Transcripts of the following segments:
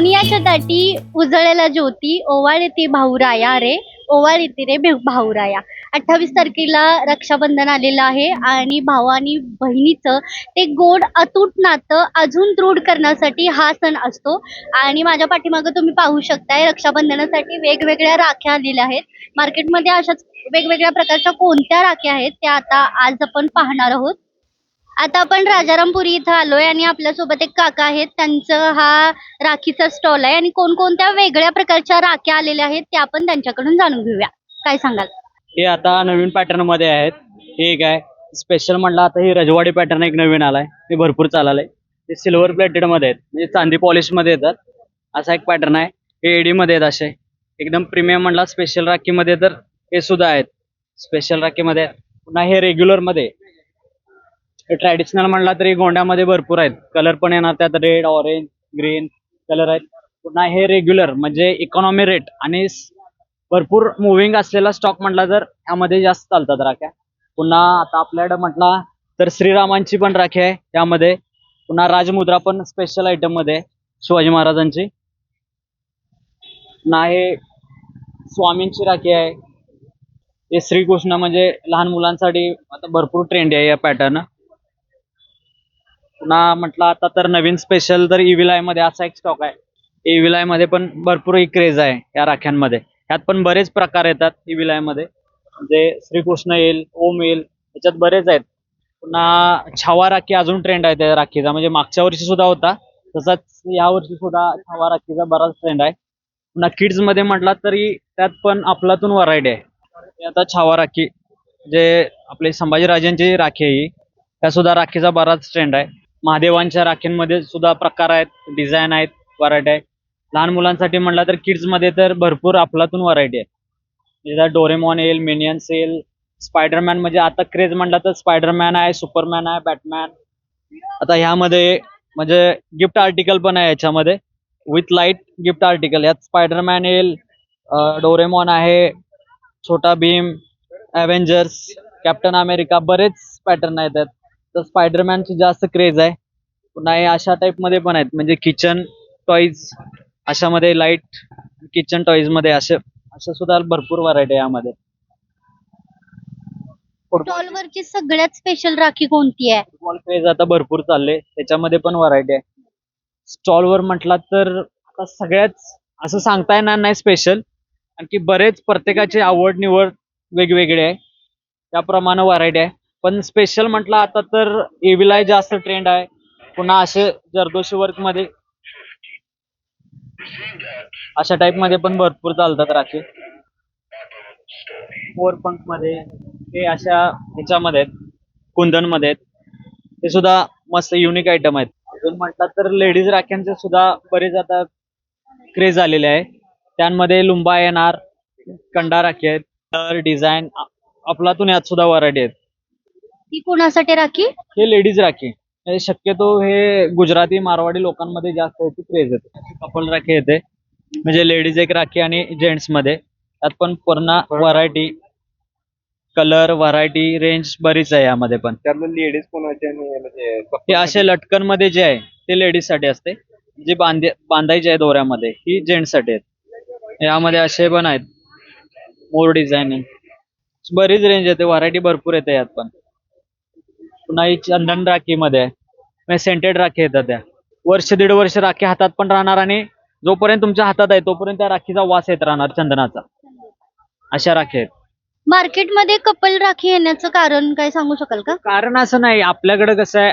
सोनियाच्या दाटी उजळलेला ज्योती ओवाळती भाऊराया रे, ओवाळती रे भाऊराया. 28 तारखेला रक्षाबंधन आलेलं आहे आणि भाऊ आणि बहिणीचं ते गोड अतूट नातं अजून दृढ करण्यासाठी हा सण असतो. आणि माझ्या पाठीमागं तुम्ही पाहू शकताय रक्षाबंधनासाठी वेगवेगळ्या राख्या आलेल्या आहेत. मार्केटमध्ये अशाच वेगवेगळ्या प्रकारच्या कोणत्या राख्या आहेत त्या आता आज आपण पाहणार आहोत. आता आपण राजारामपुरी इथं आलोय आणि आपल्यासोबत एक काका आहेत. त्यांचं हा राखीचा स्टॉल आहे आणि कोणकोणत्या वेगळ्या प्रकारच्या राख्या आलेल्या आहेत ते आपण त्यांच्याकडून जाणून घेऊया. काय सांगाल? हे आता नवीन पॅटर्न मध्ये आहेत. हे एक आहे स्पेशल म्हणलं, आता ही रजवाडी पॅटर्न एक नवीन आलाय, ते भरपूर चाललंय. ते सिल्वर प्लेटेड मध्ये आहेत, म्हणजे चांदी पॉलिश मध्ये येतात. असा एक पॅटर्न आहे. हे एडी मध्ये आहेत. असे एकदम प्रीमियम म्हणला स्पेशल राखी मध्ये तर हे सुद्धा आहेत. स्पेशल राखी मध्ये पुन्हा हे रेग्युलर मध्ये, ट्रॅडिशनल म्हणला तरी गोंड्यामध्ये भरपूर आहेत. कलर पण येणार त्यात, रेड, ऑरेंज, ग्रीन कलर आहेत. पुन्हा हे रेग्युलर म्हणजे इकॉनॉमी रेट आणि भरपूर मुव्हिंग असलेला स्टॉक म्हटला तर ह्यामध्ये जास्त चालतात राख्या. पुन्हा आता आपल्याकडे म्हटला तर श्रीरामांची पण राखी आहे त्यामध्ये. पुन्हा राजमुद्रा पण स्पेशल आयटम मध्ये शिवाजी महाराजांची. पुन्हा हे स्वामींची राखी आहे. हे श्रीकृष्ण म्हणजे लहान मुलांसाठी आता भरपूर ट्रेंड आहे या पॅटर्न. पुन्हा म्हटलं आता तर नवीन स्पेशल तर इव्हिलाय मध्ये असा एक स्टॉक आहे. इव्हिलाय मध्ये पण भरपूर एक क्रेज आहे या राख्यांमध्ये. ह्यात पण बरेच प्रकार येतात इव्हिलाय मध्ये, म्हणजे श्रीकृष्ण येईल, ओम येईल, याच्यात बरेच आहेत. पुन्हा छावा राखी अजून ट्रेंड आहे त्या राखीचा, म्हणजे मागच्या वर्षी सुद्धा होता तसाच या वर्षी सुद्धा छावा राखीचा बराच ट्रेंड आहे. पुन्हा किड्स मध्ये म्हटला तरी त्यात पण आपलातून व्हरायटी आहे. हे आता छावा राखी जे आपले संभाजीराजांची राखी आहे, त्या सुद्धा राखीचा बराच ट्रेंड आहे. महादेवांच्या राखींमध्ये सुद्धा प्रकार आहेत, डिझाईन आहेत, व्हरायटी आहे. लहान मुलांसाठी म्हटलं तर किड्स मध्ये तर भरपूर आपलातून व्हरायटी आहे. ज्यात डोरेमॉन येईल, मिनियन्स येईल, स्पायडरमॅन म्हणजे आता क्रेज म्हटलं तर स्पायडरमॅन आहे, सुपरमॅन आहे, बॅटमॅन. आता ह्यामध्ये म्हणजे गिफ्ट आर्टिकल पण आहे याच्यामध्ये, विथ लाईट गिफ्ट आर्टिकल. यात स्पायडरमॅन येईल, डोरेमॉन आहे, छोटा भीम, अव्हेंजर्स, कॅप्टन अमेरिका, बरेच पॅटर्न आहेत त्यात. तर स्पायडरमॅनची जास्त क्रेज आहे. पुन्हा हे अशा टाइप मध्ये पण आहेत, म्हणजे किचन टॉईज अशामध्ये, लाईट किचन टॉईज मध्ये अशा सुद्धा भरपूर व्हरायटी आहे यामध्ये. स्टॉल वरची सगळ्यात स्पेशल राखी कोणती आहे? फुटबॉल क्रेज आता भरपूर चालले, त्याच्यामध्ये पण व्हरायटी आहे. स्टॉल वर म्हटला तर आता सगळ्याच असं सांगता येणार नाही स्पेशल, आणखी बरेच प्रत्येकाची आवड निवड वेगवेगळी आहे, त्याप्रमाणे व्हरायटी आहे. पण स्पेशल म्हटलं आता तर एव्हिलाय जास्त ट्रेंड आहे. पुन्हा असे जरदोशी वर्क मध्ये अशा टाइप मध्ये पण भरपूर चालतात राखी. पंख मध्ये हे अशा ह्याच्यामध्ये आहेत, कुंदन मध्ये आहेत. हे सुद्धा मस्त युनिक आयटम आहेत. अजून म्हटलं तर लेडीज राख्यांचे सुद्धा बरेच आता क्रेज आलेले आहे. त्यांमध्ये लुंबा येणार, कंडा राखी आहेत, तर डिझाईन आपलातून यात सुद्धा व्हरायटी आहेत. ती कोणासाठी राखी? हे लेडीज राखी शक्यतो हे गुजराती मारवाडी लोकांमध्ये जास्त याची क्रेज येते. कपल राखी येते, म्हणजे लेडीज एक राखी आणि जेंट्स मध्ये. त्यात पण पूर्ण व्हरायटी, कलर, व्हरायटी, रेंज बरीच आहे यामध्ये. पण लेडीज कोणाचे म्हणजे हे असे लटकन मध्ये जे आहे ते लेडीज साठी असते, जी बांधायची आहे दोऱ्यामध्ये ही जेंट्स साठी आहेत. यामध्ये असे पण आहेत, मोर डिझाईनिंग, बरीच रेंज येते, व्हरायटी भरपूर येते यात पण. पुन्हा ही चंदन राखी मध्ये आहे, सेंटेड राखी येतात. त्या वर्ष दीड वर्ष राखी हातात पण राहणार आणि जोपर्यंत तुमच्या हातात आहे तोपर्यंत त्या राखीचा वास येत राहणार चंदनाचा. अशा राखी आहेत. मार्केटमध्ये कपल राखी येण्याचं कारण काय सांगू शकाल का? कारण असं नाही, आपल्याकडे कसं आहे,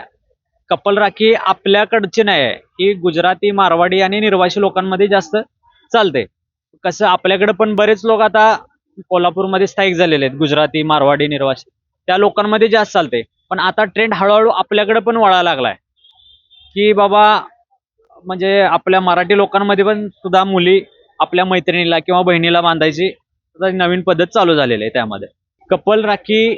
कपल राखी आपल्याकडची नाही आहे, ही गुजराती, मारवाडी आणि निर्वासी लोकांमध्ये जास्त चालते. कसं आपल्याकडे पण बरेच लोक आता कोल्हापूरमध्ये स्थायिक झालेले आहेत, गुजराती, मारवाडी, निर्वासी, त्या लोकांमध्ये जास्त चालते. पण आता ट्रेंड हळूहळू आपल्याकडे पण वळायला लागलाय, की बाबा म्हणजे आपल्या मराठी लोकांमध्ये पण सुद्धा मुली आपल्या मैत्रिणीला किंवा बहिणीला बांधायची नवीन पद्धत चालू झालेली आहे. त्यामध्ये कपल राखी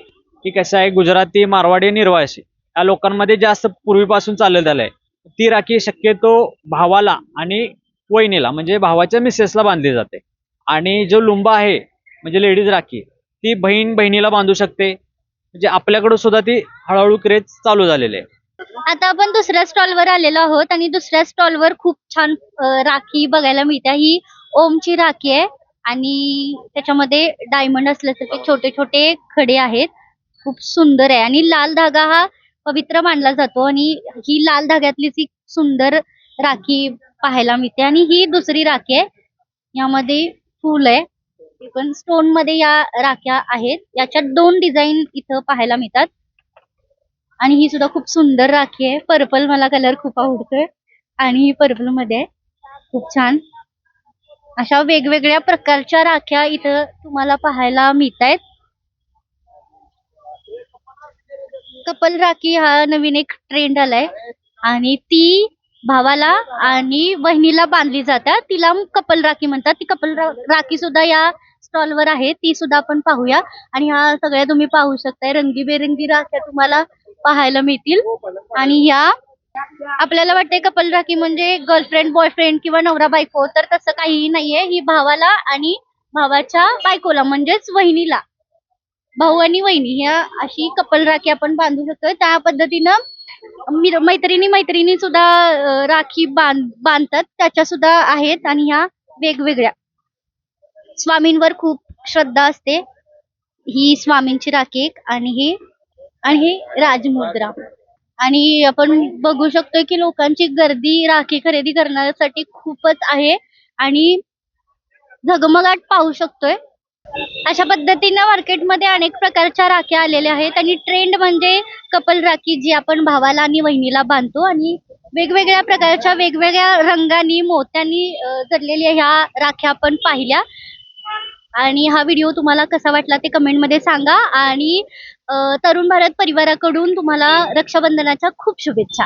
ही कसं आहे, गुजराती, मारवाडी, निर्वासी या लोकांमध्ये जास्त पूर्वीपासून चालत आलंय. ती राखी शक्यतो भावाला आणि वहिनीला म्हणजे भावाच्या मिसेसला बांधली जाते. आणि जो लुंबा आहे म्हणजे लेडीज राखी, ती बहीण बहिणीला बांधू शकते. म्हणजे आपल्याकडे सुद्धा ती हळूहळू क्रेज चालू झालेली आहे. आता आपण दुसऱ्या स्टॉलवर आलेलो आहोत आणि दुसऱ्या स्टॉलवर खूप छान राखी बघायला मिळते. ही ओमची राखी आहे आणि त्याच्यामध्ये डायमंड असल्यासारखे छोटे छोटे खडे आहेत. खूप सुंदर आहे आणि लाल धागा हा पवित्र मानला जातो आणि ही लाल धाग्यातलीच एक सुंदर राखी पाहायला मिळते. आणि ही दुसरी राखी आहे, यामध्ये फूल आहे. ते पण स्टोन मध्ये या राख्या आहेत. याच्यात 2 डिझाईन इथं पाहायला मिळतात आणि ही सुद्धा खूप सुंदर राखी आहे. पर्पल मला कलर खूप आवडतोय आणि ही पर्पल मध्ये आहे. खूप छान अशा वेगवेगळ्या प्रकारच्या राख्या इथं तुम्हाला पाहायला मिळतायत. कपल राखी हा नवीन एक ट्रेंड आलाय आणि ती भावाला आणि बहिणीला बांधली जातात. तिला कपल राखी म्हणतात. ती कपल राखी सुद्धा या स्टॉल वर आहे. ती सुद्धा आपण पाहूया. आणि ह्या सगळ्या तुम्ही पाहू शकताय रंगीबेरंगी राख्या तुम्हाला पाहायला मिळतील. आणि ह्या आपल्याला वाटतंय कपल राखी म्हणजे गर्लफ्रेंड बॉयफ्रेंड किंवा नवरा बायको, तर तसं काहीही नाहीये. ही भावाला आणि भावाच्या बायकोला म्हणजेच वहिनीला, भाऊ आणि वहिनी ह्या अशी कपल राखी आपण बांधू शकतो. त्या पद्धतीनं मैत्रिणी मैत्रिणी सुद्धा राखी बांधतात. त्याच्या सुद्धा आहेत आणि ह्या वेगवेगळ्या स्वामींवर खूप श्रद्धा असते. ही स्वामींची राखी एक आणि ही राजमुद्रा. आणि आपण बघू शकतो की लोकांची गर्दी राखी खरेदी करण्यासाठी खूपच आहे आणि झगमगाट पाहू शकतोय. अशा पद्धतीनं मार्केटमध्ये अनेक प्रकारच्या राख्या आलेल्या आहेत आणि ट्रेंड म्हणजे कपल राखी, जी आपण भावाला आणि वहिनीला बांधतो. आणि वेगवेगळ्या प्रकारच्या वेगवेगळ्या रंगांनी मोत्यांनी जडलेल्या ह्या राख्या आपण पाहिल्या. आणि हा व्हिडिओ तुम्हाला कसा वाटला ते कमेंटमध्ये सांगा. आणि तरुण भारत परिवाराकडून तुम्हाला रक्षाबंधनाच्या खूप शुभेच्छा.